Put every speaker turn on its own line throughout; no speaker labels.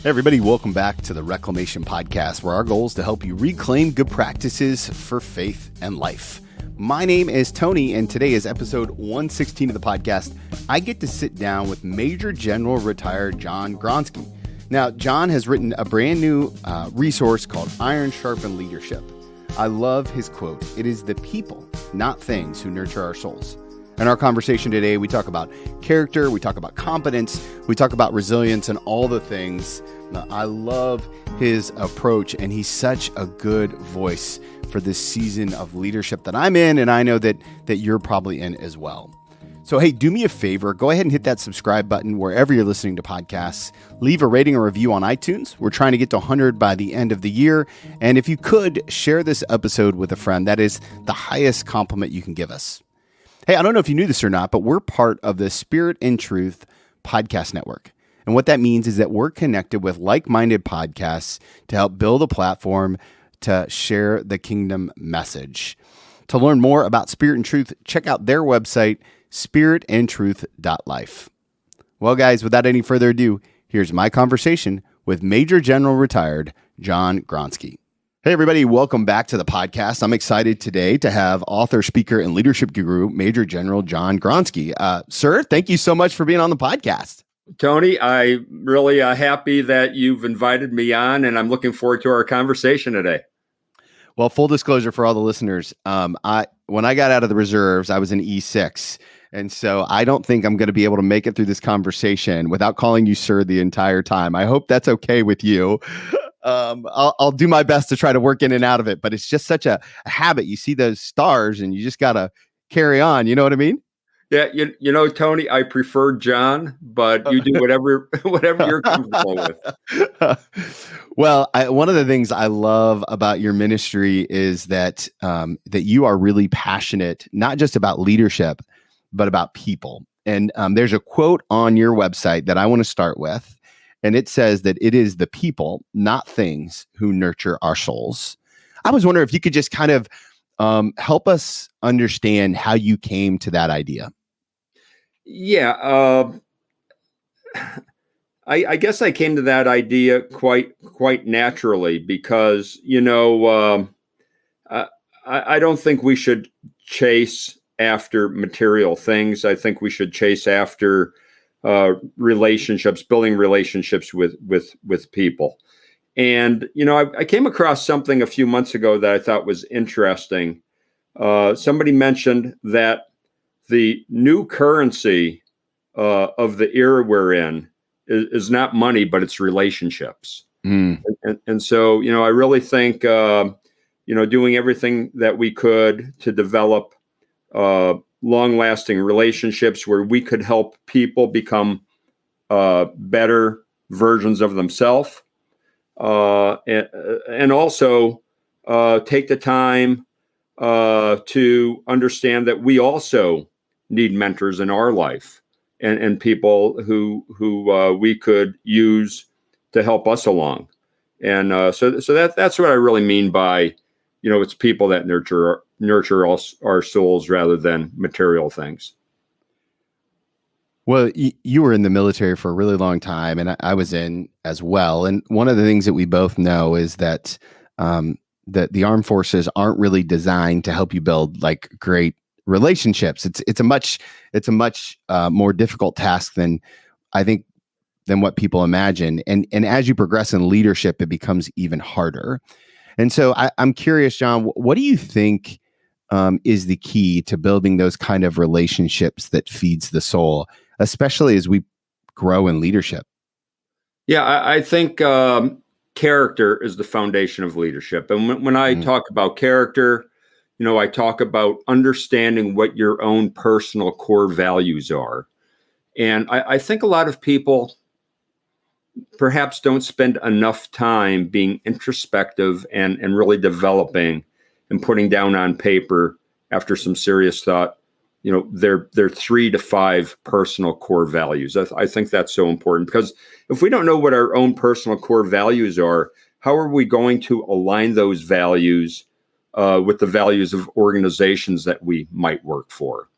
Hey everybody, welcome back to the Reclamation Podcast, where our goal is to help you reclaim good practices for faith and life. My name is Tony, and today is episode 116 of the podcast. I get to sit down with Major General retired John Gronski. Now, John has written a brand new resource called Iron Sharpened Leadership. I love his quote. It is the people, not things, who nurture our souls. In our conversation today, we talk about character, we talk about competence, we talk about resilience and all the things. I love his approach, and he's such a good voice for this season of leadership that I'm in, and I know that you're probably in as well. So, hey, do me a favor. Go ahead and hit that subscribe button wherever you're listening to podcasts. Leave a rating or review on iTunes. We're trying to get to 100 by the end of the year. And if you could, share this episode with a friend. That is the highest compliment you can give us. Hey, I don't know if you knew this or not, but we're part of the Spirit and Truth podcast network. And what that means is that we're connected with like-minded podcasts to help build a platform to share the kingdom message. To learn more about Spirit and Truth, check out their website, spiritandtruth.life. Well, guys, without any further ado, here's my conversation with Major General retired John Gronski. Hey, everybody. Welcome back to the podcast. I'm excited today to have author, speaker, and leadership guru, Major General John Gronski. Sir, thank you so much for being on the podcast.
Tony, I'm really happy that you've invited me on, and I'm looking forward to our conversation today.
Well, full disclosure for all the listeners, when I got out of the reserves, I was an E6. And so I don't think I'm going to be able to make it through this conversation without calling you sir the entire time. I hope that's okay with you. I'll do my best to try to work in and out of it, but it's just such a habit. You see those stars and you just got to carry on. You know what I mean?
Yeah. You know, Tony, I prefer John, but you do whatever you're comfortable with.
Well, one of the things I love about your ministry is that you are really passionate, not just about leadership, but about people. And there's a quote on your website that I want to start with. And it says that it is the people, not things, who nurture our souls. I was wondering if you could just kind of help us understand how you came to that idea.
Yeah. I guess I came to that idea quite naturally because, you know, I don't think we should chase after material things. I think we should chase after relationships, building relationships with people. And, you know, I came across something a few months ago that I thought was interesting. Somebody mentioned that the new currency of the era we're in is not money, but it's relationships. And so, you know, I really think, you know, doing everything that we could to develop long-lasting relationships where we could help people become better versions of themselves, and also take the time to understand that we also need mentors in our life and people who we could use to help us along. And so that's what I really mean by, you know, it's people that nurture our souls rather than material things.
Well, you were in the military for a really long time, and I was in as well. And one of the things that we both know is that the armed forces aren't really designed to help you build like great relationships. It's a much more difficult task than what people imagine. And as you progress in leadership, it becomes even harder. And so I'm curious, John, what do you think is the key to building those kind of relationships that feeds the soul, especially as we grow in leadership?
Yeah, I think character is the foundation of leadership. And when I talk about character, you know, I talk about understanding what your own personal core values are. And I think a lot of people perhaps don't spend enough time being introspective and really developing and putting down on paper after some serious thought, you know, their 3 to 5 personal core values. I think that's so important because if we don't know what our own personal core values are, how are we going to align those values with the values of organizations that we might work for?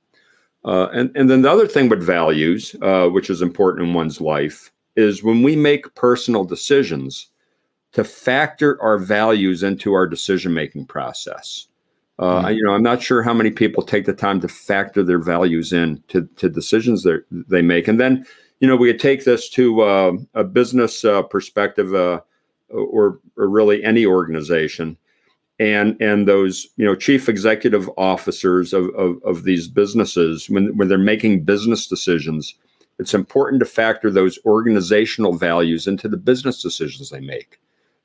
And then the other thing with values, which is important in one's life, is when we make personal decisions to factor our values into our decision-making process. I'm not sure how many people take the time to factor their values in to decisions they make. And then, we could take this to a business perspective, or really any organization, and those chief executive officers of these businesses, when they're making business decisions, it's important to factor those organizational values into the business decisions they make.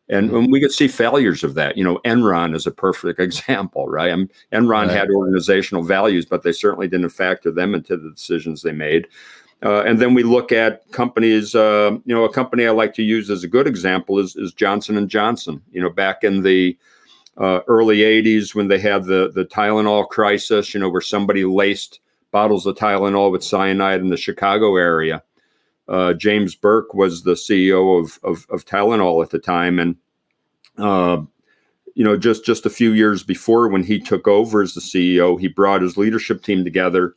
And we could see failures of that. Enron is a perfect example, right? Enron had organizational values, but they certainly didn't factor them into the decisions they made. And then we look at companies. A company I like to use as a good example is Johnson & Johnson. Back in the early 80s, when they had the Tylenol crisis, where somebody laced bottles of Tylenol with cyanide in the Chicago area. James Burke was the CEO of Tylenol at the time, and just a few years before, when he took over as the CEO, he brought his leadership team together,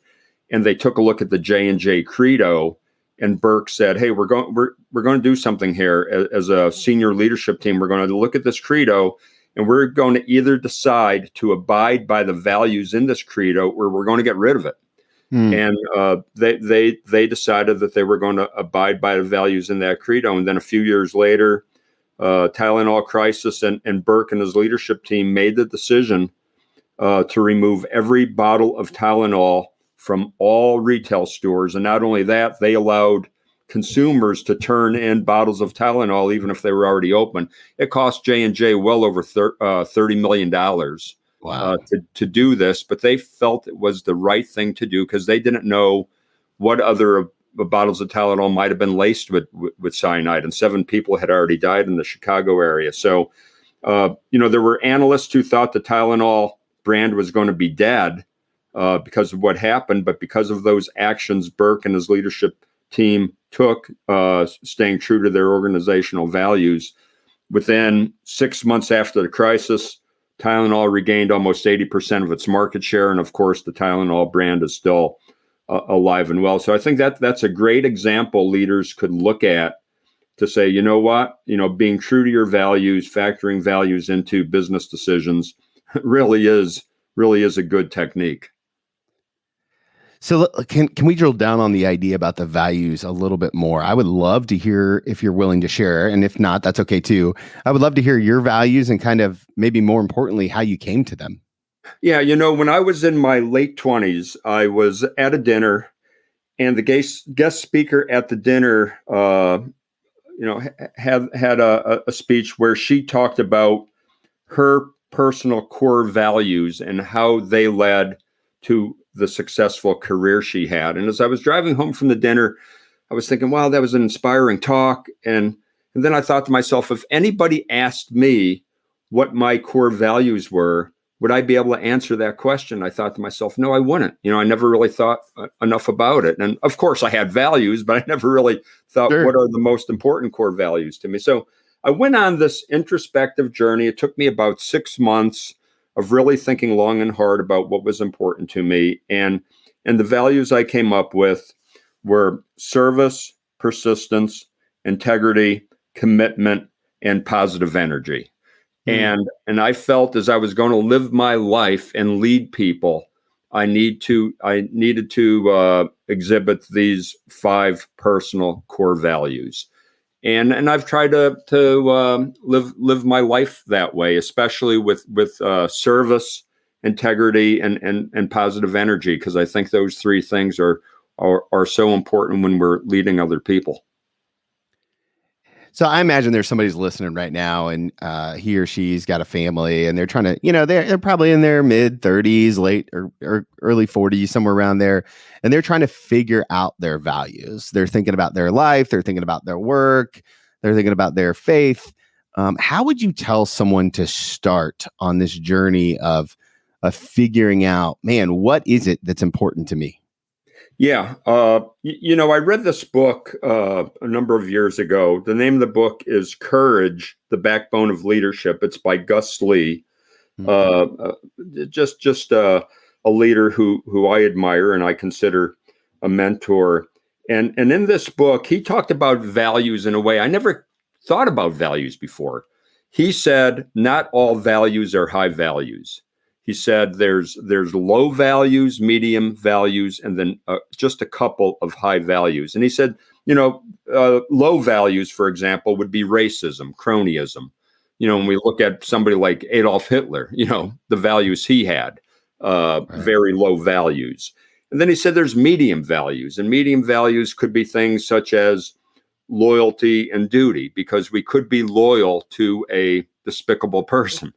and they took a look at the J&J Credo. And Burke said, "Hey, we're going to do something here as a senior leadership team. We're going to look at this Credo, and we're going to either decide to abide by the values in this Credo, or we're going to get rid of it." And they decided that they were going to abide by the values in that Credo. And then a few years later, Tylenol crisis, and Burke and his leadership team made the decision to remove every bottle of Tylenol from all retail stores. And not only that, they allowed consumers to turn in bottles of Tylenol even if they were already open. It cost J&J well over $30 million.
Wow.
To do this, but they felt it was the right thing to do because they didn't know what other bottles of Tylenol might have been laced with cyanide, and 7 people had already died in the Chicago area. So, there were analysts who thought the Tylenol brand was going to be dead because of what happened, but because of those actions Burke and his leadership team took, staying true to their organizational values, within 6 months after the crisis, Tylenol regained almost 80% of its market share. And of course, the Tylenol brand is still alive and well. So I think that's a great example leaders could look at to say, you know what, being true to your values, factoring values into business decisions really is a good technique.
So can we drill down on the idea about the values a little bit more? I would love to hear if you're willing to share, and if not, that's okay too. I would love to hear your values and kind of maybe more importantly, how you came to them.
Yeah, when I was in my late 20s, I was at a dinner, and the guest speaker at the dinner, had a speech where she talked about her personal core values and how they led to the successful career she had. And as I was driving home from the dinner, I was thinking, wow, that was an inspiring talk. And then I thought to myself, if anybody asked me what my core values were, would I be able to answer that question? I thought to myself, no, I wouldn't. I never really thought enough about it. And of course I had values, but I never really thought,
Sure.
What are the most important core values to me? So I went on this introspective journey. It took me about 6 months of really thinking long and hard about what was important to me. And the values I came up with were service, persistence, integrity, commitment, and positive energy. And I felt as I was going to live my life and lead people, I needed to exhibit these 5 personal core values. And I've tried to live my life that way, especially with service, integrity, and positive energy, because I think those 3 things are so important when we're leading other people.
So I imagine there's somebody's listening right now, and he or she's got a family, and they're trying to, they're probably in their mid 30s, late or early 40s, somewhere around there, and they're trying to figure out their values. They're thinking about their life, they're thinking about their work, they're thinking about their faith. How would you tell someone to start on this journey of figuring out, man, what is it that's important to me?
Yeah. I read this book a number of years ago. The name of the book is Courage, the Backbone of Leadership. It's by Gus Lee. Just a leader who I admire and I consider a mentor. And in this book, he talked about values in a way I never thought about values before. He said, not all values are high values. He said there's low values, medium values, and then just a couple of high values. And he said, low values, for example, would be racism, cronyism. When we look at somebody like Adolf Hitler, the values he had, very low values. And then he said there's medium values, and medium values could be things such as loyalty and duty, because we could be loyal to a despicable person.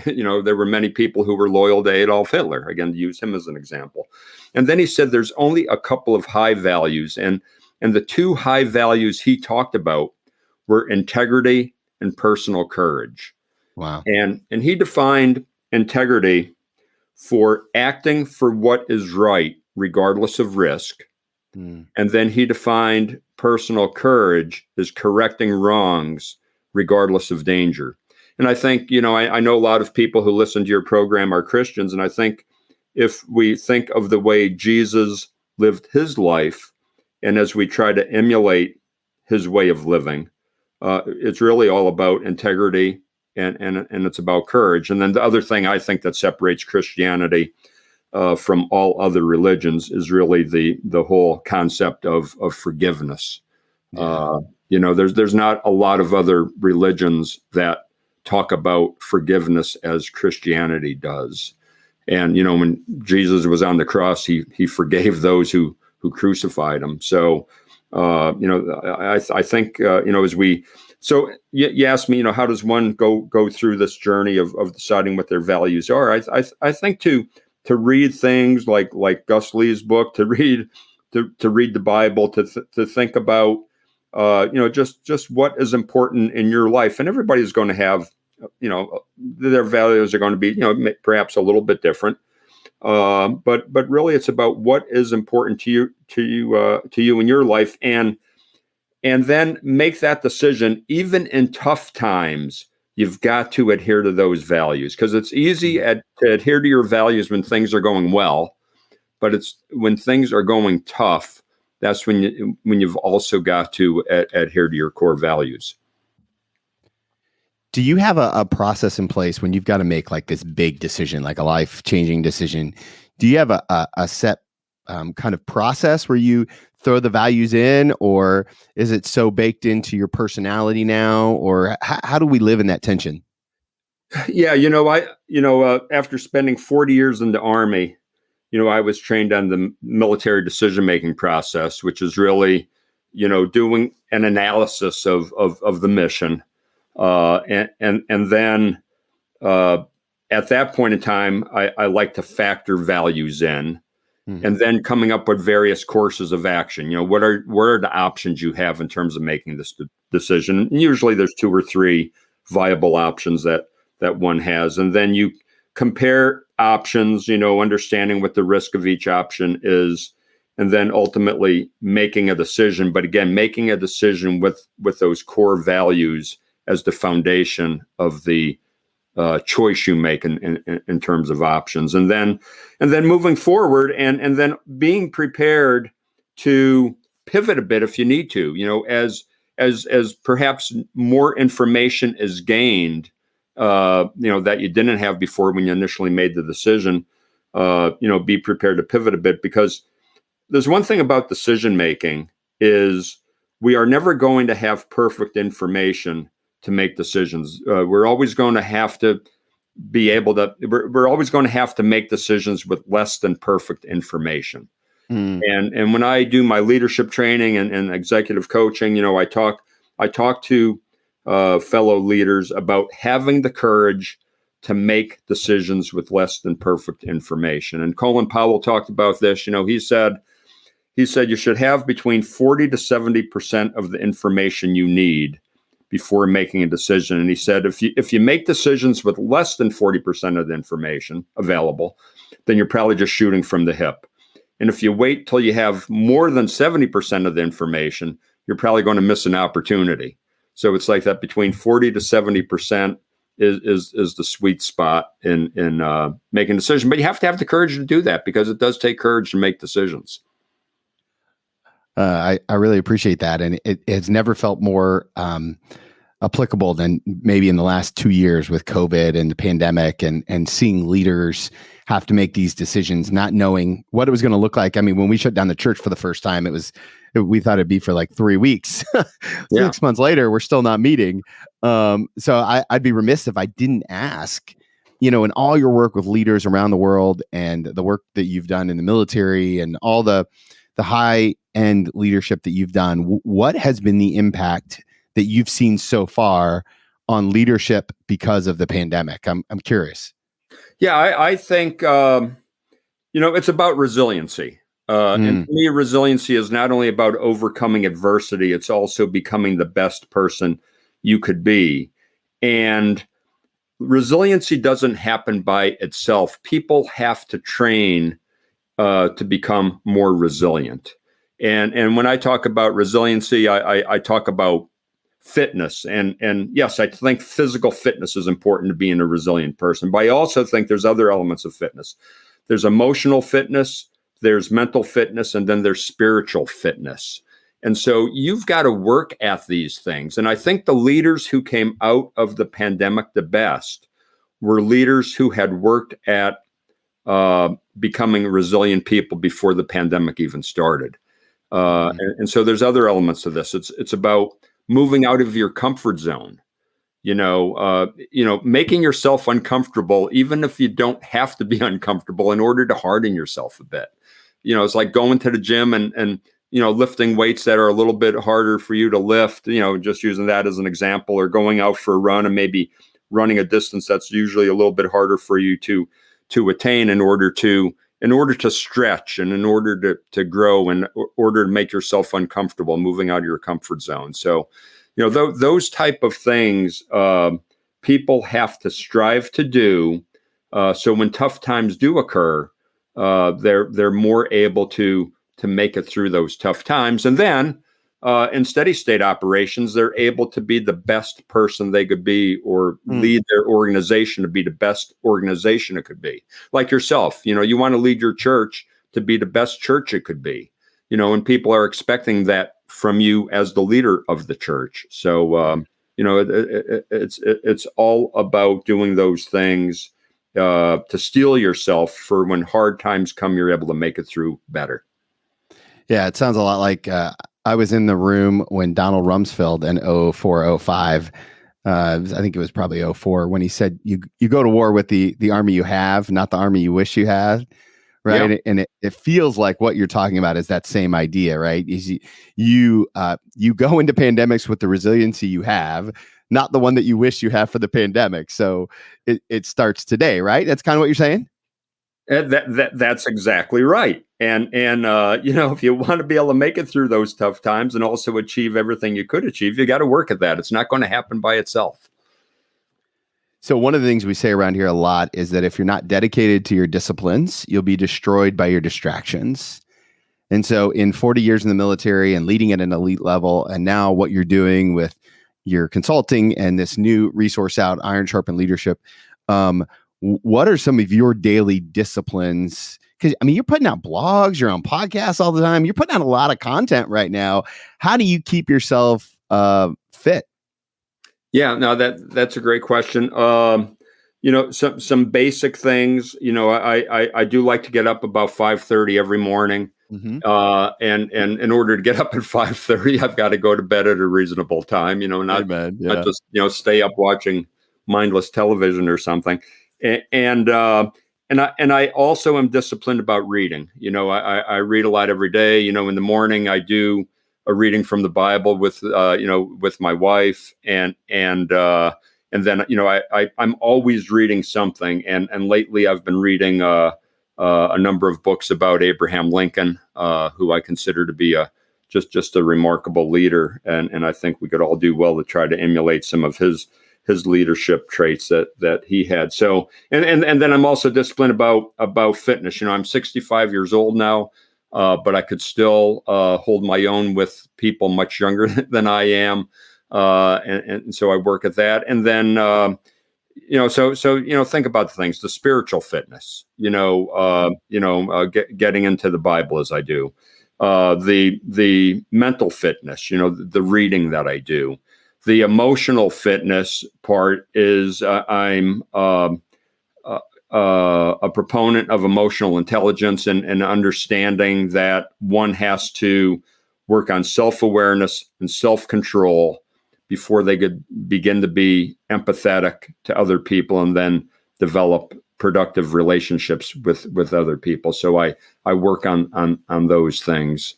There were many people who were loyal to Adolf Hitler, again, to use him as an example. And then he said there's only a couple of high values. And the two high values he talked about were integrity and personal courage.
Wow.
And he defined integrity for acting for what is right, regardless of risk. And then he defined personal courage as correcting wrongs, regardless of danger. And I think, I know a lot of people who listen to your program are Christians. And I think if we think of the way Jesus lived his life, and as we try to emulate his way of living, it's really all about integrity and it's about courage. And then the other thing I think that separates Christianity from all other religions is really the whole concept of forgiveness. Yeah. There's not a lot of other religions that talk about forgiveness as Christianity does. And, when Jesus was on the cross, he forgave those who crucified him. So, I think, as we, so you asked me, how does one go through this journey of deciding what their values are? I think to read things like Gus Lee's book, to read the Bible, to think about, just what is important in your life. And everybody's going to have, their values are going to be, perhaps a little bit different. But really it's about what is important to you in your life, and then make that decision. Even in tough times, you've got to adhere to those values, because it's easy to adhere to your values when things are going well, but it's when things are going tough, that's when you've also got to adhere to your core values.
Do you have a process in place when you've got to make like this big decision, like a life-changing decision? Do you have a set kind of process where you throw the values in, or is it so baked into your personality now, or how do we live in that tension?
Yeah, after spending 40 years in the Army, I was trained on the military decision-making process, which is really, doing an analysis of the mission. And then at that point in time, I like to factor values in, and then coming up with various courses of action. What are the options you have in terms of making this decision? And usually there's 2 or 3 viable options that one has. And then you compare options, understanding what the risk of each option is, and then ultimately making a decision. But again, making a decision with those core values as the foundation of the choice you make in terms of options, and then moving forward, and then being prepared to pivot a bit if you need to. As perhaps more information is gained, that you didn't have before when you initially made the decision. Be prepared to pivot a bit, because there's one thing about decision making is we are never going to have perfect information to make decisions. We're always going to have to we're always going to have to make decisions with less than perfect information. And when I do my leadership training and executive coaching, I talk to fellow leaders about having the courage to make decisions with less than perfect information. And Colin Powell talked about this. He said you should have between 40 to 70% of the information you need before making a decision. And he said, if you make decisions with less than 40% of the information available, then you're probably just shooting from the hip. And if you wait till you have more than 70% of the information, you're probably going to miss an opportunity. So it's like that between 40 to 70% is the sweet spot in making a decision. But you have to have the courage to do that, because it does take courage to make decisions.
I really appreciate that. And it has never felt more applicable than maybe in the last 2 years with COVID and the pandemic and seeing leaders have to make these decisions, not knowing what it was going to look like. I mean, when we shut down the church for the first time, we thought it'd be for like 3 weeks.
Yeah.
6 months later, we're still not meeting. So I'd be remiss if I didn't ask, in all your work with leaders around the world and the work that you've done in the military and all the high end leadership that you've done, what has been the impact that you've seen so far on leadership because of the pandemic? I'm curious.
Yeah, I think it's about resiliency. And to me, resiliency is not only about overcoming adversity, it's also becoming the best person you could be. And resiliency doesn't happen by itself. People have to train to become more resilient. And when I talk about resiliency, I talk about fitness. And yes, I think physical fitness is important to being a resilient person. But I also think there's other elements of fitness. There's emotional fitness, there's mental fitness, and then there's spiritual fitness. And so you've got to work at these things. And I think the leaders who came out of the pandemic the best were leaders who had worked at becoming resilient people before the pandemic even started. And so there's other elements to this. It's about moving out of your comfort zone, making yourself uncomfortable, even if you don't have to be uncomfortable, in order to harden yourself a bit. It's like going to the gym and lifting weights that are a little bit harder for you to lift, just using that as an example, or going out for a run and maybe running a distance that's usually a little bit harder for you to attain in order to stretch and in order to grow and in order to make yourself uncomfortable, moving out of your comfort zone. So, those type of things people have to strive to do. So when tough times do occur, they're more able to make it through those tough times. And then in steady state operations, they're able to be the best person they could be, or lead their organization to be the best organization it could be. Like yourself, you want to lead your church to be the best church it could be, and people are expecting that from you as the leader of the church. So, it's all about doing those things to steel yourself for when hard times come, you're able to make it through better.
Yeah, it sounds a lot like I was in the room when Donald Rumsfeld in 04, 05, I think it was probably 04, when he said, you go to war with the army you have, not the army you wish you had. Right. Yeah. And it feels like what you're talking about is that same idea, right? You go into pandemics with the resiliency you have, not the one that you wish you have for the pandemic. So it starts today, right? That's kind of what you're saying.
That's exactly right. And if you want to be able to make it through those tough times and also achieve everything you could achieve, you got to work at that. It's not going to happen by itself.
So one of the things we say around here a lot is that if you're not dedicated to your disciplines, you'll be destroyed by your distractions. And so in 40 years in the military and leading at an elite level, and now what you're doing with your consulting and this new resource out, Iron Sharpened Leadership, what are some of your daily disciplines? Because, you're putting out blogs, you're on podcasts all the time, you're putting out a lot of content right now. How do you keep yourself fit?
Yeah, no, that's a great question. Some basic things. I do like to get up about 5:30 every morning, and in order to get up at 5:30, I've got to go to bed at a reasonable time. Not just stay up watching mindless television or something. And I also am disciplined about reading. I read a lot every day. In the morning I do a reading from the Bible with my wife, and then I'm always reading something. And lately I've been reading a number of books about Abraham Lincoln, who I consider to be just a remarkable leader, and I think we could all do well to try to emulate some of his leadership traits that he had. So, and then I'm also disciplined about fitness. I'm 65 years old now, but I could still hold my own with people much younger than I am, and so I work at that. And then think about the things, the spiritual fitness. Getting into the Bible as I do. the mental fitness, the reading that I do. The emotional fitness part is I'm a proponent of emotional intelligence and understanding that one has to work on self-awareness and self-control before they could begin to be empathetic to other people and then develop productive relationships with other people. So I work on those things,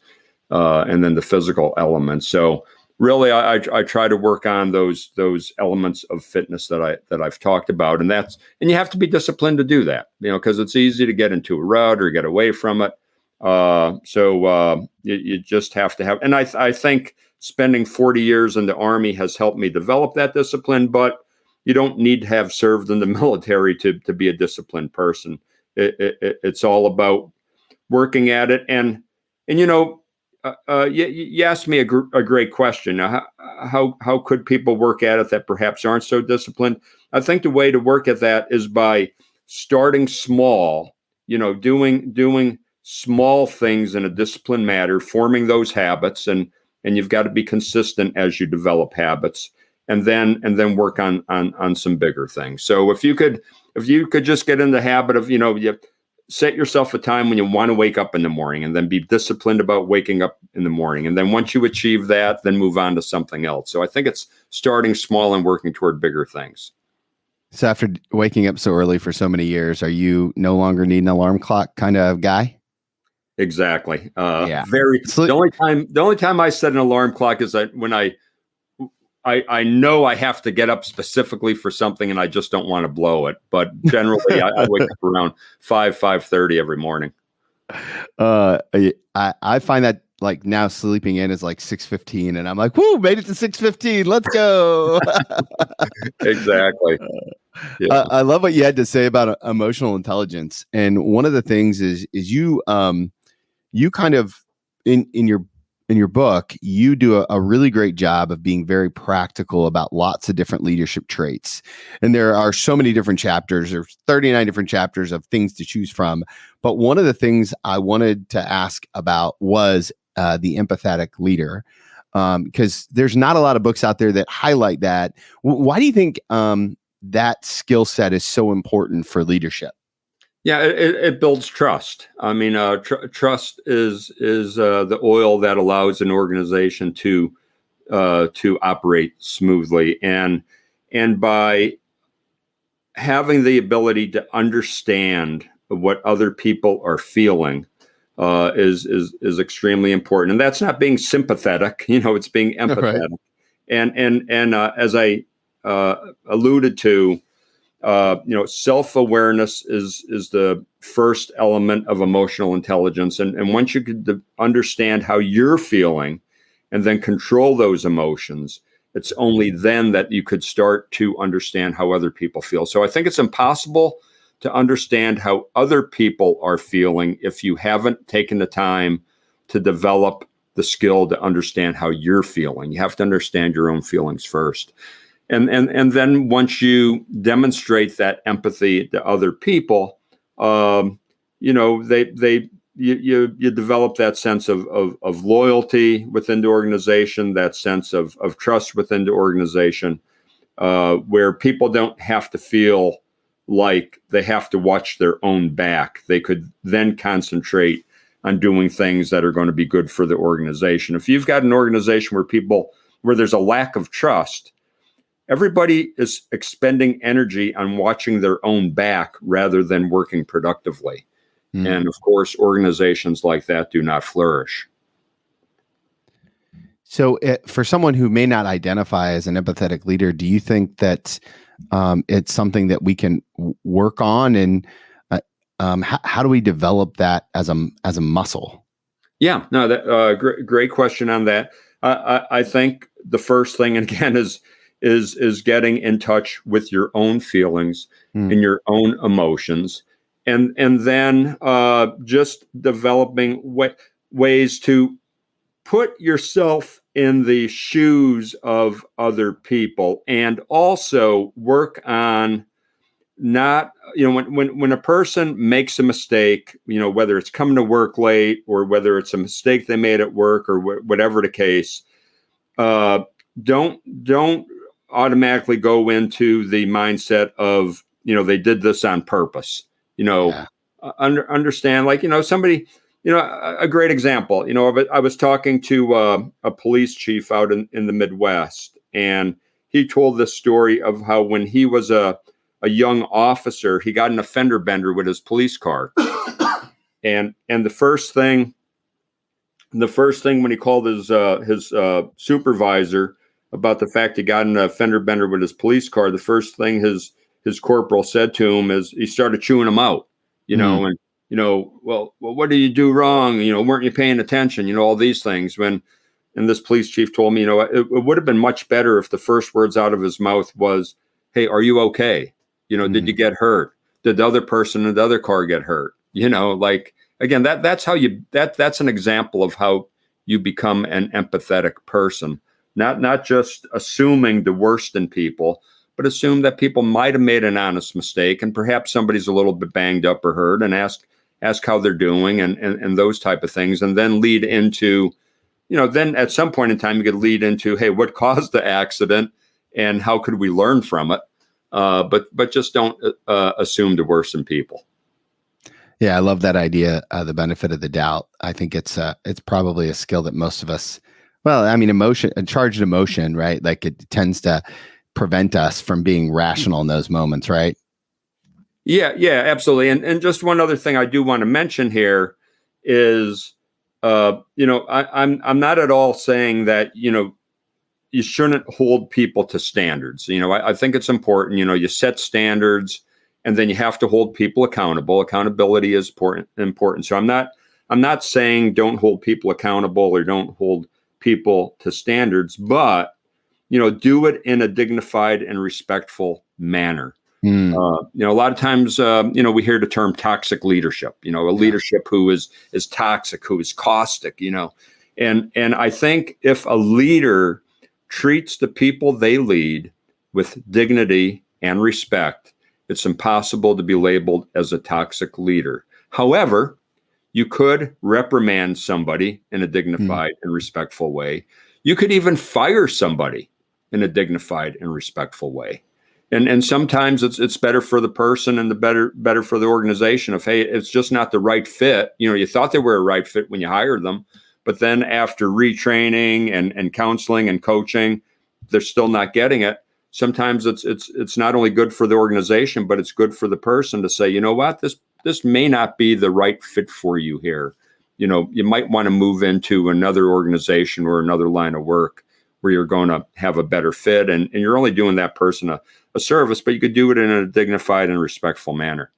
and then the physical elements. So really, I try to work on those elements of fitness that I've talked about, and you have to be disciplined to do that, because it's easy to get into a rut or get away from it. So you just have to have, and I think spending 40 years in the Army has helped me develop that discipline, but you don't need to have served in the military to be a disciplined person. It's all about working at it. And you asked me a great question. Now, how could people work at it that perhaps aren't so disciplined? I think the way to work at that is by starting small, doing small things in a disciplined manner, forming those habits, and you've got to be consistent as you develop habits, and then work on some bigger things. So if you could just get in the habit of, you set yourself a time when you want to wake up in the morning, and then be disciplined about waking up in the morning. And then once you achieve that, then move on to something else. So I think it's starting small and working toward bigger things.
So after waking up so early for so many years, are you no longer need an alarm clock kind of guy?
Exactly.
Yeah.
The only time I set an alarm clock is when I know I have to get up specifically for something and I just don't want to blow it. But generally, I wake up around 5:30 every morning.
I find that like now sleeping in is like 6:15, and I'm like, whoo, made it to 6:15. Let's go.
Exactly. Yeah.
I love what you had to say about emotional intelligence. And one of the things is you kind of in your book, you do a really great job of being very practical about lots of different leadership traits. And there are so many different chapters. There's 39 different chapters of things to choose from. But one of the things I wanted to ask about was the empathetic leader, because there's not a lot of books out there that highlight that. Why do you think that skill set is so important for leadership?
Yeah, it builds trust. I mean, trust is the oil that allows an organization to operate smoothly, and by having the ability to understand what other people are feeling is extremely important. And that's not being sympathetic, it's being empathetic. Right. And as I alluded to, self-awareness is the first element of emotional intelligence. And once you could understand how you're feeling and then control those emotions, it's only then that you could start to understand how other people feel. So I think it's impossible to understand how other people are feeling if you haven't taken the time to develop the skill to understand how you're feeling. You have to understand your own feelings first. And then once you demonstrate that empathy to other people, you develop that sense of loyalty within the organization, that sense of trust within the organization, where people don't have to feel like they have to watch their own back. They could then concentrate on doing things that are going to be good for the organization. If you've got an organization where there's a lack of trust, everybody is expending energy on watching their own back rather than working productively. And of course, organizations like that do not flourish.
So for someone who may not identify as an empathetic leader, do you think that it's something that we can work on? And how do we develop that as a muscle?
Yeah, no, great question on that. I think the first thing, again, is getting in touch with your own feelings and your own emotions, and then just developing ways to put yourself in the shoes of other people, and also work on not, when a person makes a mistake, whether it's coming to work late or whether it's a mistake they made at work or whatever the case, don't automatically go into the mindset of, they did this on purpose.
Yeah.
Understand, like, somebody, a great example, I was talking to a police chief out in the Midwest, and he told this story of how when he was a young officer, he got in a fender bender with his police car. and the first thing when he called his supervisor about the fact he got in a fender bender with his police car, the first thing his corporal said to him is he started chewing him out, and, well, what did you do wrong? Weren't you paying attention? All these things. And this police chief told me, it would have been much better if the first words out of his mouth was, "Hey, are you okay? Did you get hurt? Did the other person in the other car get hurt?" Like, again, that's how that's an example of how you become an empathetic person, not just assuming the worst in people, but assume that people might have made an honest mistake and perhaps somebody's a little bit banged up or hurt, and ask how they're doing and those type of things. And then lead into, then at some point in time, you could lead into, hey, what caused the accident and how could we learn from it? But just don't assume the worst in people.
Yeah, I love that idea, the benefit of the doubt. I think it's probably a skill that most of us, well, I mean, charged emotion, right? Like, it tends to prevent us from being rational in those moments, right?
Yeah, absolutely. And just one other thing I do want to mention here is, I'm not at all saying that, you shouldn't hold people to standards. I think it's important, you set standards and then you have to hold people accountable. Accountability is important. So I'm not saying don't hold people accountable or don't hold people to standards, but, do it in a dignified and respectful manner. A lot of times, we hear the term toxic leadership, a leadership who is toxic, who is caustic, and I think if a leader treats the people they lead with dignity and respect, it's impossible to be labeled as a toxic leader. However, you could reprimand somebody in a dignified and respectful way. You could even fire somebody in a dignified and respectful way. And sometimes it's better for the person and the better for the organization if, hey, it's just not the right fit. You thought they were a right fit when you hired them, but then after retraining and counseling and coaching, they're still not getting it. Sometimes it's not only good for the organization, but it's good for the person to say, you know what, this may not be the right fit for you here. You might want to move into another organization or another line of work where you're going to have a better fit, and you're only doing that person a service, but you could do it in a dignified and respectful manner.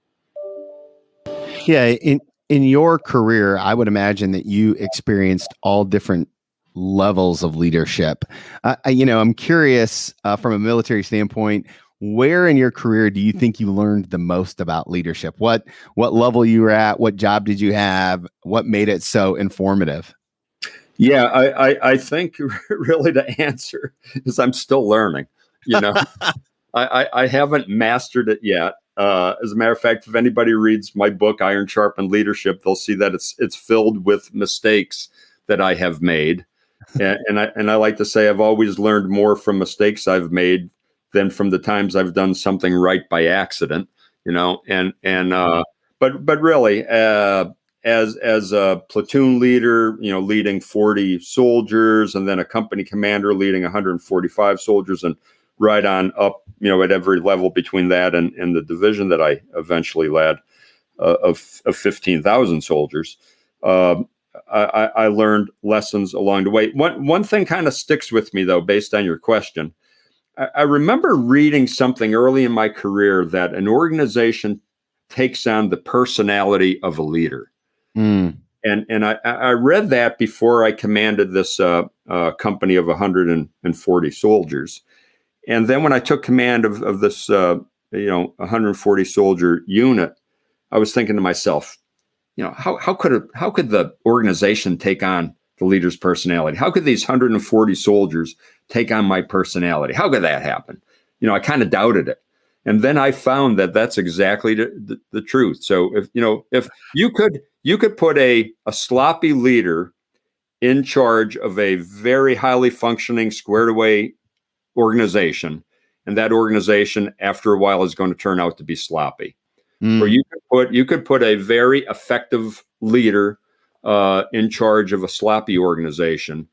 Yeah, in your career, I would imagine that you experienced all different levels of leadership. I'm curious from a military standpoint, where in your career do you think you learned the most about leadership? What level you were at? What job did you have? What made it so informative?
Yeah, I think really the answer is I'm still learning. I haven't mastered it yet. As a matter of fact, if anybody reads my book, Iron Sharpened Leadership, they'll see that it's filled with mistakes that I have made. And I like to say I've always learned more from mistakes I've made than from the times I've done something right by accident, but really, as a platoon leader, leading 40 soldiers, and then a company commander leading 145 soldiers, and right on up, at every level between that and the division that I eventually led of 15,000 soldiers. I learned lessons along the way. One thing kind of sticks with me, though, based on your question. I remember reading something early in my career that an organization takes on the personality of a leader. And I read that before I commanded this company of 140 soldiers. And then when I took command of this 140 soldier unit, I was thinking to myself, how could the organization take on the leader's personality? How could these 140 soldiers take on my personality? How could that happen? I kind of doubted it. And then I found that that's exactly the truth. So if you could put a sloppy leader in charge of a very highly functioning, squared away organization, and that organization after a while is going to turn out to be sloppy. Or you could put a very effective leader in charge of a sloppy organization,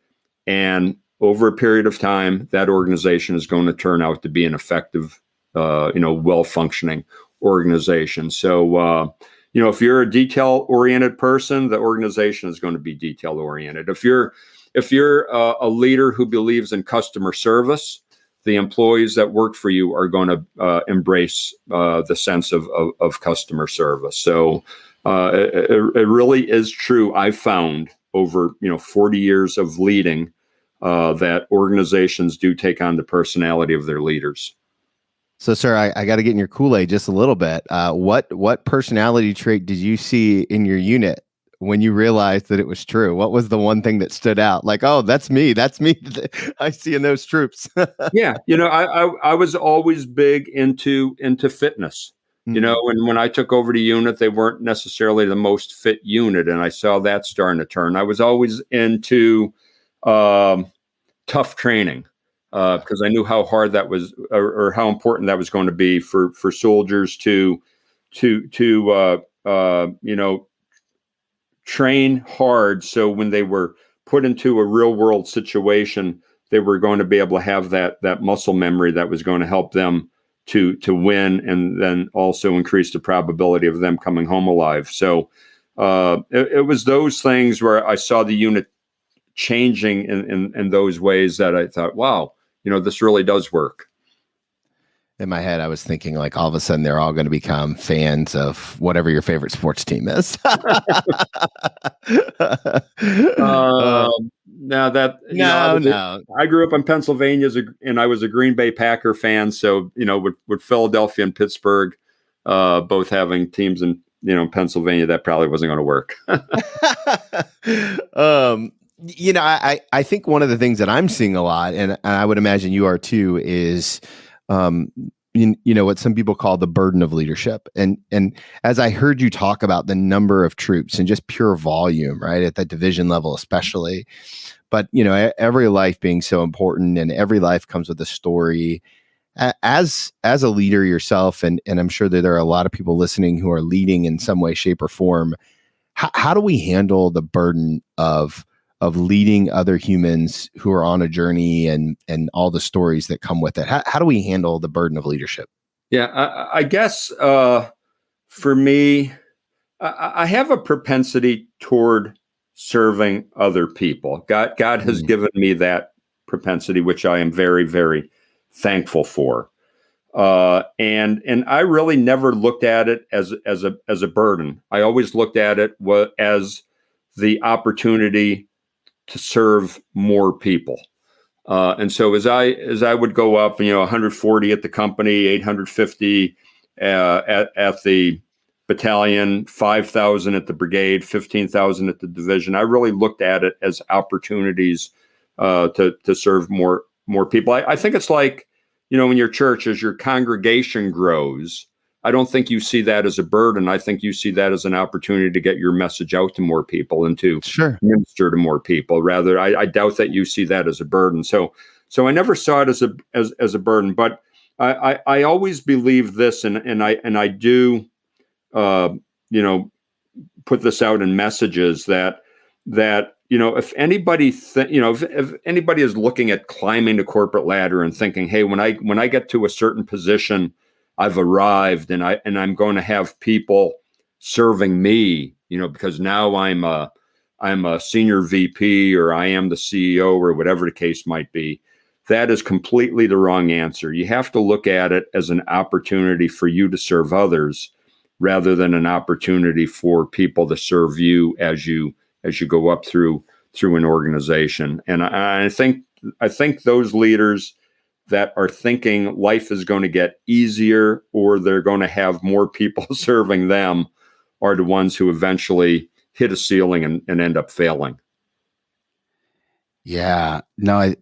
and over a period of time, that organization is going to turn out to be an effective, well-functioning organization. So, if you're a detail-oriented person, the organization is going to be detail-oriented. If you're a leader who believes in customer service, the employees that work for you are going to embrace the sense of customer service. So it really is true. I've found over 40 years of leading that organizations do take on the personality of their leaders.
So, sir, I got to get in your Kool-Aid just a little bit. What personality trait did you see in your unit when you realized that it was true? What was the one thing that stood out? Like, oh, that's me. I see in those troops.
Yeah, I was always big into fitness. And when I took over the unit, they weren't necessarily the most fit unit, and I saw that starting to turn. I was always into tough training because I knew how hard that was, or how important that was going to be for soldiers to train hard. So when they were put into a real world situation, they were going to be able to have that muscle memory that was going to help them to win, and then also increase the probability of them coming home alive. So it was those things where I saw the unit changing in those ways that I thought, wow, this really does work.
In my head, I was thinking like all of a sudden they're all going to become fans of whatever your favorite sports team is.
Now that I grew up in Pennsylvania and I was a Green Bay Packer fan. So with Philadelphia and Pittsburgh both having teams in Pennsylvania, that probably wasn't going to work.
I think one of the things that I'm seeing a lot, and I would imagine you are too, is what some people call the burden of leadership. And as I heard you talk about the number of troops and just pure volume, right, at that division level especially, but every life being so important, and every life comes with a story. As a leader yourself, and I'm sure that there are a lot of people listening who are leading in some way, shape, or form, how do we handle the burden of leading other humans who are on a journey and all the stories that come with it? How do we handle the burden of leadership?
Yeah, I guess for me, I have a propensity toward serving other people. God has given me that propensity, which I am very, very thankful for. And I really never looked at it as a burden. I always looked at it as the opportunity to serve more people. And so as I would go up, 140 at the company, 850 at the battalion, 5,000 at the brigade, 15,000 at the division, I really looked at it as opportunities to serve more people. I think it's like, in your church, as your congregation grows, I don't think you see that as a burden. I think you see that as an opportunity to get your message out to more people and to minister to more people. Rather, I doubt that you see that as a burden. So I never saw it as a burden. But I always believe this, and I do, put this out in messages that if anybody if anybody is looking at climbing the corporate ladder and thinking, hey, when I get to a certain position, I've arrived, and I'm going to have people serving me, because now I'm a senior VP, or I am the CEO, or whatever the case might be. That is completely the wrong answer. You have to look at it as an opportunity for you to serve others, rather than an opportunity for people to serve you as you go up through an organization. And I think those leaders that are thinking life is going to get easier, or they're going to have more people serving them, are the ones who eventually hit a ceiling and end up failing.
Yeah, no,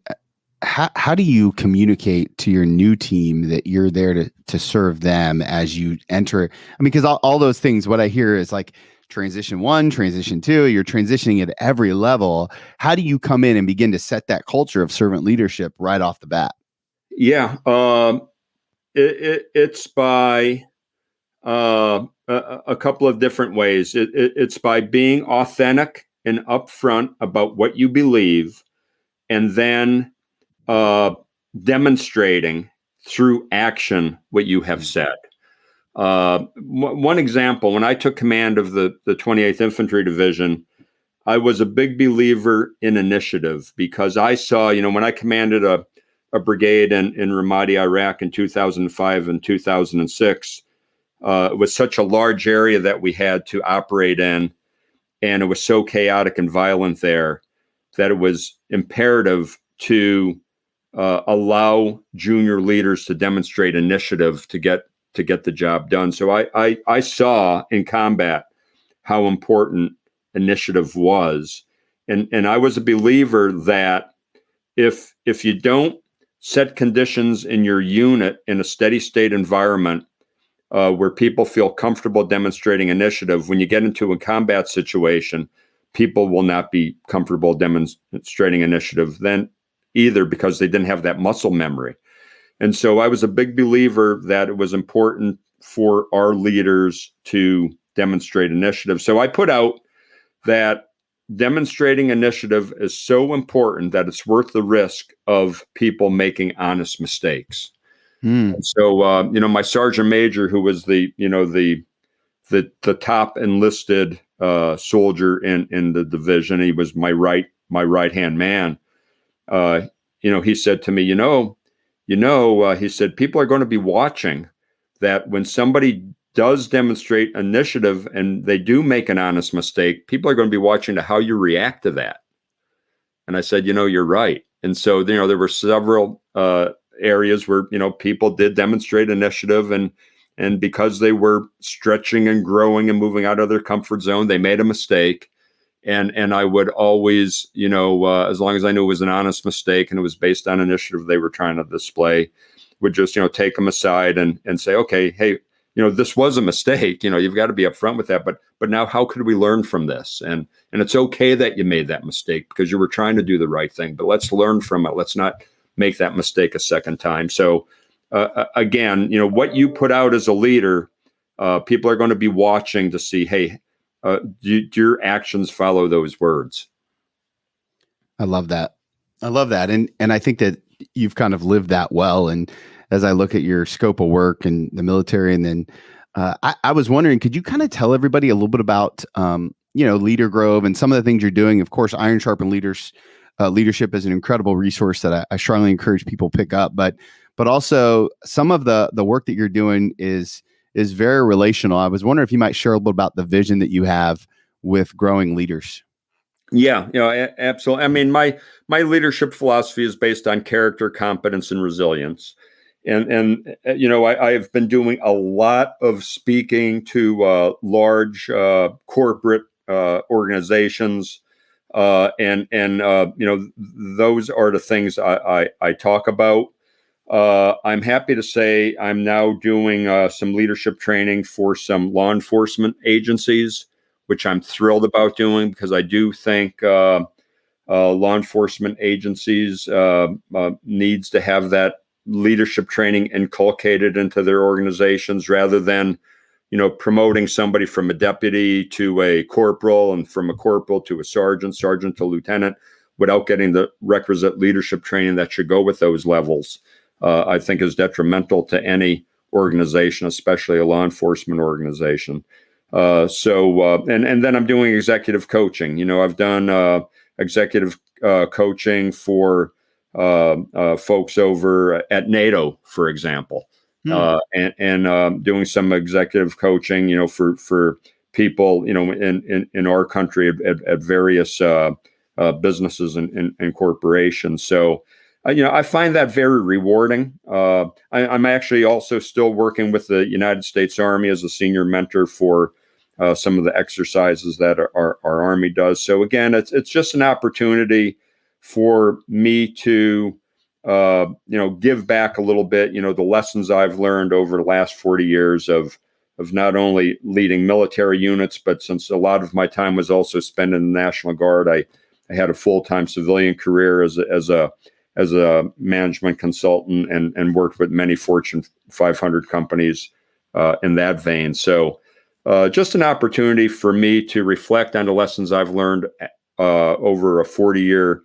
how do you communicate to your new team that you're there to serve them as you enter? I mean, because all those things, what I hear is like transition 1, transition 2, you're transitioning at every level. How do you come in and begin to set that culture of servant leadership right off the bat?
Yeah. It's by a couple of different ways. It's by being authentic and upfront about what you believe, and then demonstrating through action what you have said. One example, when I took command of the 28th Infantry Division, I was a big believer in initiative, because I saw, when I commanded a brigade in Ramadi, Iraq in 2005 and 2006, it was such a large area that we had to operate in, and it was so chaotic and violent there that it was imperative to allow junior leaders to demonstrate initiative to get the job done. So I saw in combat how important initiative was, and I was a believer that if you don't set conditions in your unit in a steady state environment where people feel comfortable demonstrating initiative, when you get into a combat situation, people will not be comfortable demonstrating initiative then either, because they didn't have that muscle memory. And so I was a big believer that it was important for our leaders to demonstrate initiative. So I put out that demonstrating initiative is so important that it's worth the risk of people making honest mistakes. So, my sergeant major, who was the top enlisted soldier in the division, he was my right hand man. He said to me, he said, people are going to be watching that when somebody does demonstrate initiative and they do make an honest mistake, people are going to be watching to how you react to that. And I said, you're right. And so, there were several areas where, people did demonstrate initiative, and because they were stretching and growing and moving out of their comfort zone, they made a mistake. And I would always, as long as I knew it was an honest mistake and it was based on initiative they were trying to display, would just, take them aside and say, okay, hey, this was a mistake. You've got to be upfront with that. But now how could we learn from this? And it's okay that you made that mistake because you were trying to do the right thing. But let's learn from it. Let's not make that mistake a second time. So again, what you put out as a leader, people are going to be watching to see, hey, do your actions follow those words?
I love that. And I think that you've kind of lived that well. And as I look at your scope of work and the military, and then I was wondering, could you kind of tell everybody a little bit about, Leader Grove and some of the things you're doing? Of course, Iron Sharpened Leadership is an incredible resource that I strongly encourage people pick up, but also some of the work that you're doing is very relational. I was wondering if you might share a little about the vision that you have with growing leaders.
Yeah, absolutely. I mean, my leadership philosophy is based on character, competence, and resilience. And I've been doing a lot of speaking to large corporate organizations, and those are the things I talk about. I'm happy to say I'm now doing some leadership training for some law enforcement agencies, which I'm thrilled about doing, because I do think law enforcement agencies needs to have that leadership training inculcated into their organizations, rather than promoting somebody from a deputy to a corporal and from a corporal to a sergeant to lieutenant without getting the requisite leadership training that should go with those levels. I think is detrimental to any organization, especially a law enforcement organization. And then I'm doing executive coaching. I've done executive coaching for folks over at NATO, for example, and doing some executive coaching, for people, in our country at various businesses and corporations. So, I find that very rewarding. I'm actually also still working with the United States Army as a senior mentor for some of the exercises that our Army does. So again, it's just an opportunity for me to give back a little bit, the lessons I've learned over the last 40 years of not only leading military units, but since a lot of my time was also spent in the National Guard, I had a full-time civilian career as a management consultant and worked with many Fortune 500 companies in that vein. So just an opportunity for me to reflect on the lessons I've learned over a 40-year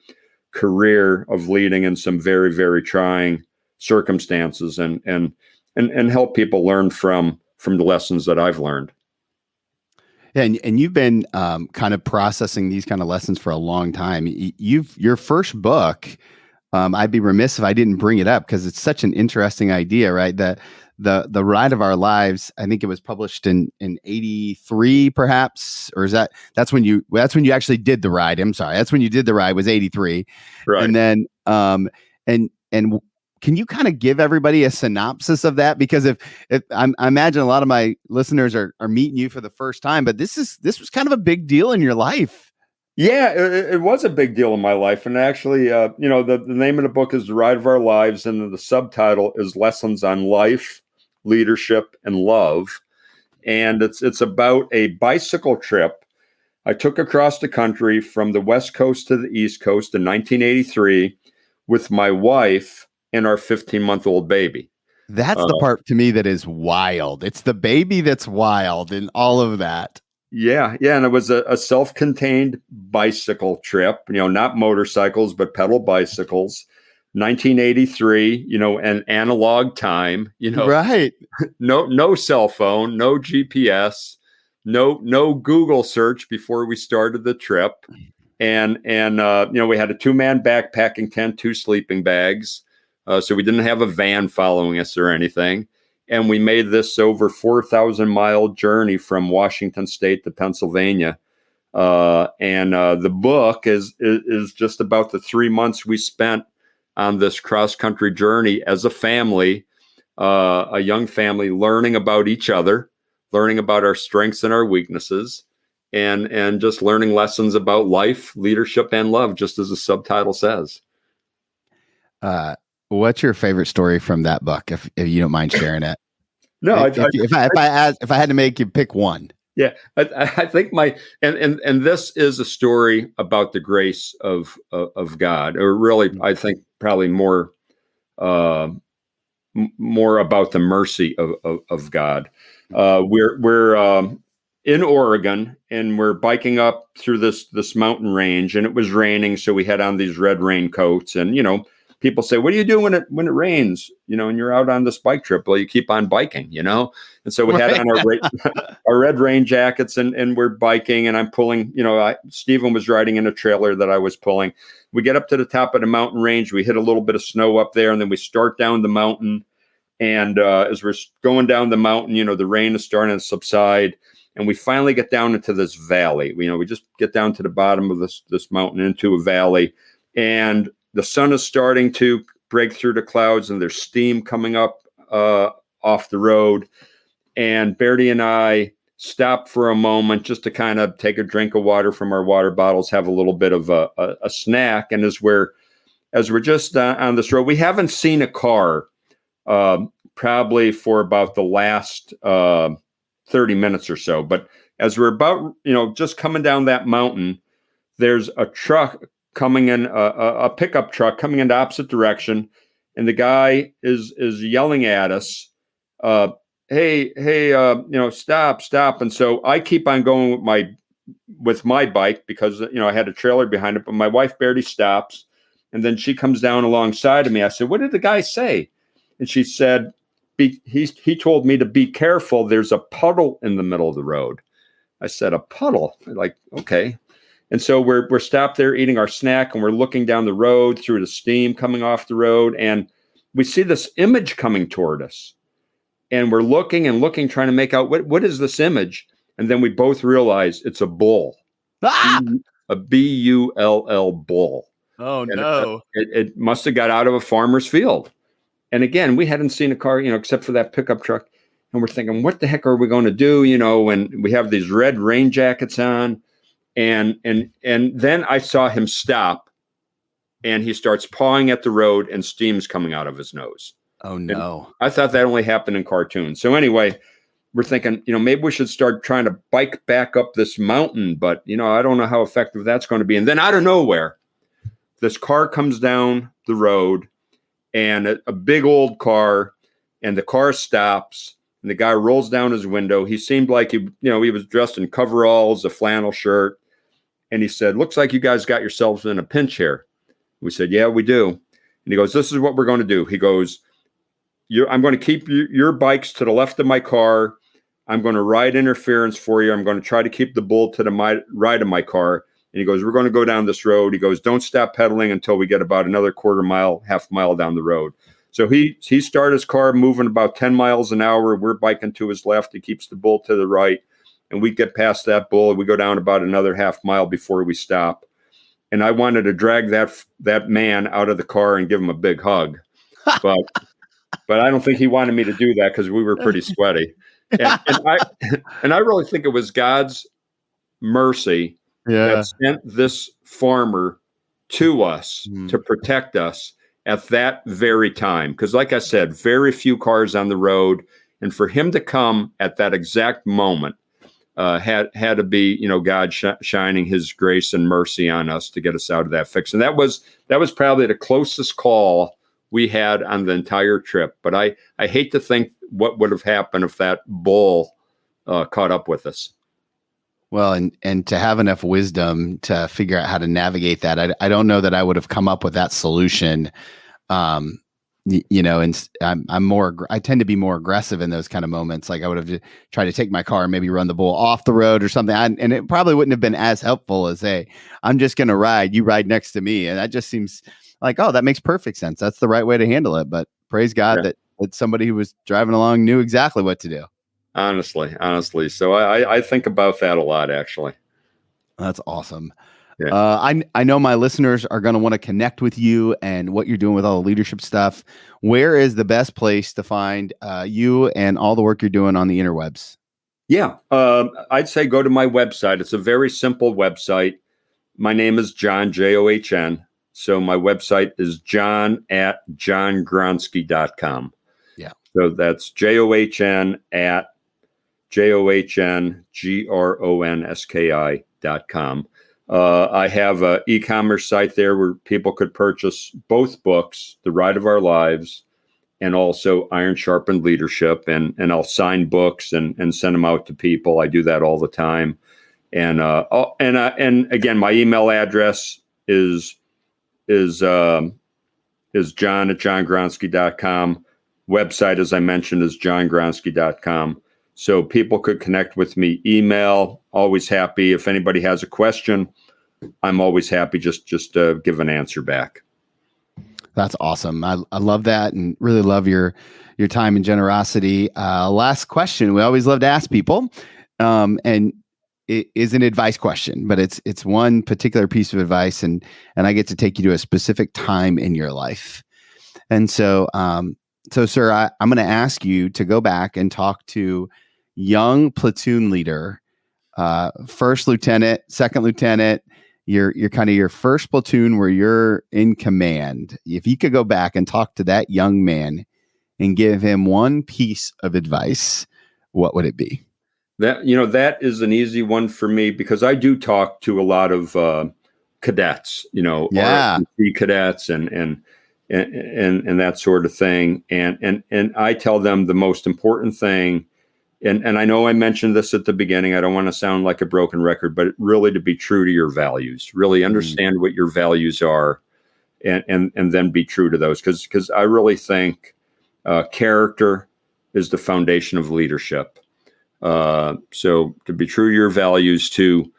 career of leading in some very, very trying circumstances and help people learn from the lessons that I've learned.
And you've been kind of processing these kind of lessons for a long time. Your first book, I'd be remiss if I didn't bring it up because it's such an interesting idea, right? The Ride of Our Lives. I think it was published in 83, perhaps, or that's when you actually did the ride. I'm sorry, that's when you did the ride, was 83,
right?
And then and can you kind of give everybody a synopsis of that? Because if I imagine a lot of my listeners are meeting you for the first time, but this was kind of a big deal in your life.
Yeah, it was a big deal in my life. And actually, the name of the book is The Ride of Our Lives, and the subtitle is Lessons on Life, Leadership, and Love. And it's about a bicycle trip I took across the country from the West Coast to the East Coast in 1983 with my wife and our 15-month-old baby.
That's the part to me that is wild. It's the baby that's wild and all of that.
Yeah. And it was a self-contained bicycle trip, not motorcycles, but pedal bicycles. 1983, an analog time,
right.
No cell phone, no GPS, no Google search before we started the trip. And we had a 2-man backpacking tent, 2 sleeping bags. So we didn't have a van following us or anything. And we made this over 4,000-mile journey from Washington State to Pennsylvania. And the book is just about the 3 months we spent on this cross-country journey as a family, a young family, learning about each other, learning about our strengths and our weaknesses, and just learning lessons about life, leadership, and love, just as the subtitle says.
What's your favorite story from that book, if you don't mind sharing it?
No,
if I had to make you pick one.
Yeah, I think and this is a story about the grace of God, or really, I think probably more about the mercy of God. We're in Oregon, and we're biking up through this mountain range, and it was raining, so we had on these red raincoats, and people say, "What do you do when it rains? And you're out on this bike trip?" Well, you keep on biking, And so we had on our red rain jackets, and we're biking, and I'm pulling. Stephen was riding in a trailer that I was pulling. We get up to the top of the mountain range. We hit a little bit of snow up there, and then we start down the mountain. And as we're going down the mountain, the rain is starting to subside, and we finally get down into this valley. We just get down to the bottom of this mountain into a valley, and the sun is starting to break through the clouds, and there's steam coming up off the road. And Bertie and I stop for a moment just to kind of take a drink of water from our water bottles, have a little bit of a snack. And as we're just on this road, we haven't seen a car probably for about the last 30 minutes or so. But as we're about, just coming down that mountain, there's a truck coming in, a pickup truck coming in the opposite direction, and the guy is yelling at us, "Hey, stop!" And so I keep on going with my bike because I had a trailer behind it, but my wife Bertie stops, and then she comes down alongside of me. I said, "What did the guy say?" And she said, "He told me to be careful. There's a puddle in the middle of the road." I said, "A puddle?" Like, okay. And so we're stopped there eating our snack, and we're looking down the road through the steam coming off the road, and we see this image coming toward us. And we're looking and looking, trying to make out what is this image. And then we both realize it's a bull, a bull bull.
Oh, no.
It must have got out of a farmer's field. And again, we hadn't seen a car, except for that pickup truck. And we're thinking, what the heck are we going to do? When we have these red rain jackets on. And then I saw him stop and he starts pawing at the road and steam's coming out of his nose.
Oh, no.
And I thought that only happened in cartoons. So anyway, we're thinking, maybe we should start trying to bike back up this mountain, but, I don't know how effective that's going to be. And then out of nowhere, this car comes down the road, and a big old car, and the car stops, and the guy rolls down his window. He seemed like he was dressed in coveralls, a flannel shirt. And he said, "Looks like you guys got yourselves in a pinch here." We said, "Yeah, we do." And he goes, "This is what we're going to do." He goes, "I'm going to keep your bikes to the left of my car. I'm going to ride interference for you. I'm going to try to keep the bull to the right of my car." And he goes, "We're going to go down this road." He goes, "Don't stop pedaling until we get about another quarter mile, half mile down the road." So he started his car moving about 10 miles an hour. We're biking to his left. He keeps the bull to the right. And we get past that bull. We go down about another half mile before we stop. And I wanted to drag that man out of the car and give him a big hug. But I don't think he wanted me to do that because we were pretty sweaty. And I really think it was God's mercy that sent this farmer to us to protect us at that very time. Because like I said, very few cars on the road. And for him to come at that exact moment had to be, God shining his grace and mercy on us to get us out of that fix. And that was probably the closest call we had on the entire trip. But I hate to think what would have happened if that bull caught up with us.
Well, and to have enough wisdom to figure out how to navigate that, I don't know that I would have come up with that solution. And I tend to be more aggressive in those kind of moments. Like I would have tried to take my car and maybe run the bull off the road or something. And it probably wouldn't have been as helpful as, "Hey, I'm just going to ride, you ride next to me." And that just seems like, oh, that makes perfect sense. That's the right way to handle it. But praise God that somebody who was driving along knew exactly what to do.
Honestly. So I think about that a lot, actually.
That's awesome.
Yeah.
I know my listeners are going to want to connect with you and what you're doing with all the leadership stuff. Where is the best place to find you and all the work you're doing on the interwebs?
Yeah, I'd say go to my website. It's a very simple website. My name is John, John. So my website is john@johngronski.com.
Yeah.
So that's JOHN@JOHNGRONSKI.com. I have an e-commerce site there where people could purchase both books, The Ride of Our Lives, and also Iron Sharpened Leadership. And I'll sign books and send them out to people. I do that all the time. And again, my email address is john@johngronski.com. Website, as I mentioned, is johngronski.com. So people could connect with me, email, always happy. If anybody has a question, I'm always happy just to give an answer back.
That's awesome. I love that and really love your time and generosity. Last question. We always love to ask people, and it is an advice question, but it's one particular piece of advice, and I get to take you to a specific time in your life. And so, sir, I'm going to ask you to go back and talk to young platoon leader, first lieutenant, second lieutenant, your kind of your first platoon where you're in command. If you could go back and talk to that young man and give him one piece of advice, what would it be?
That is an easy one for me because I do talk to a lot of cadets, ROTC cadets and that sort of thing. And I tell them the most important thing, and I know I mentioned this at the beginning, I don't want to sound like a broken record, but really to be true to your values, really understand what your values are and then be true to those. Because I really think character is the foundation of leadership. So to be true to your values, to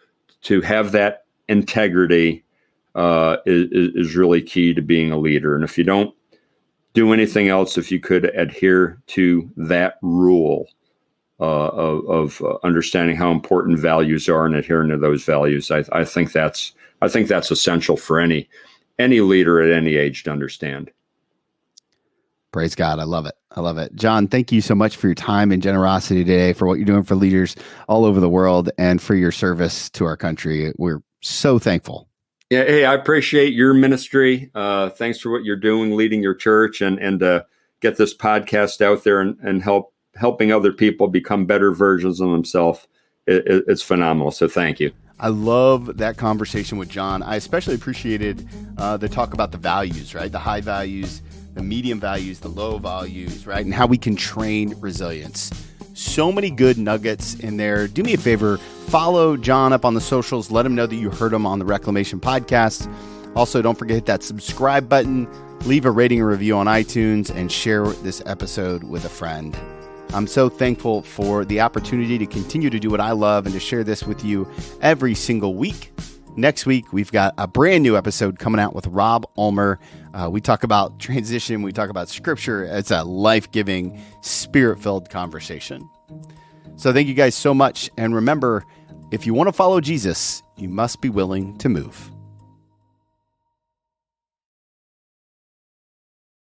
have that integrity is really key to being a leader. And if you don't do anything else, if you could adhere to that rule of understanding how important values are and adhering to those values, I think that's essential for any leader at any age to understand.
Praise God. I love it. John, thank you so much for your time and generosity today, for what you're doing for leaders all over the world and for your service to our country. We're so thankful.
Yeah, hey, I appreciate your ministry. Thanks for what you're doing, leading your church, and get this podcast out there and helping other people become better versions of themselves. It's phenomenal. So thank you.
I love that conversation with John. I especially appreciated the talk about the values, right? The high values, the medium values, the low values, right? And how we can train resilience. So many good nuggets in there. Do me a favor, follow John up on the socials. Let him know that you heard him on the Reclamation Podcast. Also, don't forget to hit that subscribe button, leave a rating and review on iTunes, and share this episode with a friend. I'm so thankful for the opportunity to continue to do what I love and to share this with you every single week. Next week, we've got a brand new episode coming out with Rob Ulmer. We talk about transition. We talk about scripture. It's a life-giving, spirit-filled conversation. So thank you guys so much. And remember, if you want to follow Jesus, you must be willing to move.